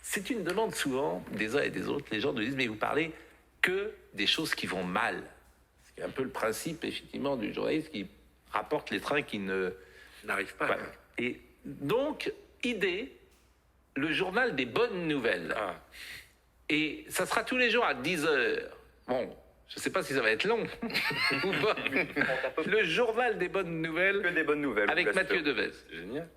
C'est une demande souvent des uns et des autres. Les gens nous disent, mais vous parlez que des choses qui vont mal. C'est un peu le principe, effectivement, du journaliste qui rapporte les trains qui N'arrive pas. Ouais. Et donc, idée, le journal des bonnes nouvelles. Ah. Et ça sera tous les jours à 10h. Bon, je ne sais pas si ça va être long ou pas. Le journal des bonnes nouvelles Que des bonnes nouvelles. avec vous Mathieu l'assure. Devez. Génial.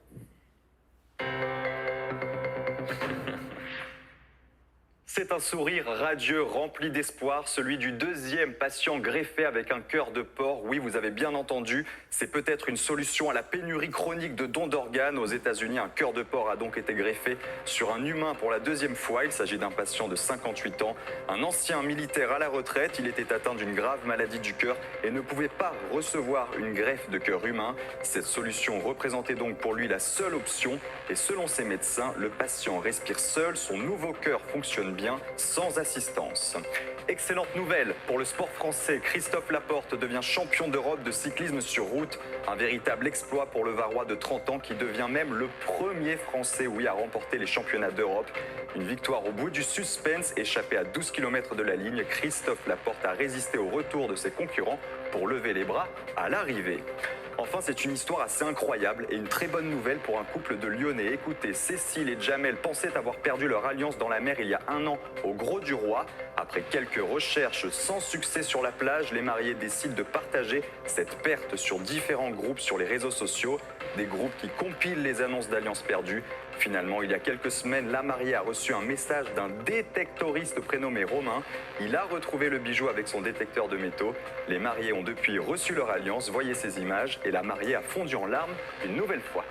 C'est un sourire radieux, rempli d'espoir, celui du deuxième patient greffé avec un cœur de porc. Oui, vous avez bien entendu, c'est peut-être une solution à la pénurie chronique de dons d'organes. Aux États-Unis, un cœur de porc a donc été greffé sur un humain pour la deuxième fois. Il s'agit d'un patient de 58 ans, un ancien militaire à la retraite. Il était atteint d'une grave maladie du cœur et ne pouvait pas recevoir une greffe de cœur humain. Cette solution représentait donc pour lui la seule option. Et selon ses médecins, le patient respire seul, son nouveau cœur fonctionne bien, sans assistance. Excellente nouvelle pour le sport français. Christophe Laporte devient champion d'Europe de cyclisme sur route. Un véritable exploit pour le Varois de 30 ans qui devient même le premier Français, à remporter les championnats d'Europe. Une victoire au bout du suspense, échappé à 12 km de la ligne. Christophe Laporte a résisté au retour de ses concurrents pour lever les bras à l'arrivée. Enfin, c'est une histoire assez incroyable et une très bonne nouvelle pour un couple de Lyonnais. Écoutez, Cécile et Jamel pensaient avoir perdu leur alliance dans la mer il y a 1 an au Gros du Roi. Après quelques recherches sans succès sur la plage, les mariés décident de partager cette perte sur différents groupes sur les réseaux sociaux. Des groupes qui compilent les annonces d'alliances perdues. Finalement, il y a quelques semaines, la mariée a reçu un message d'un détectoriste prénommé Romain. Il a retrouvé le bijou avec son détecteur de métaux. Les mariés ont depuis reçu leur alliance. Voyez ces images et la mariée a fondu en larmes une nouvelle fois.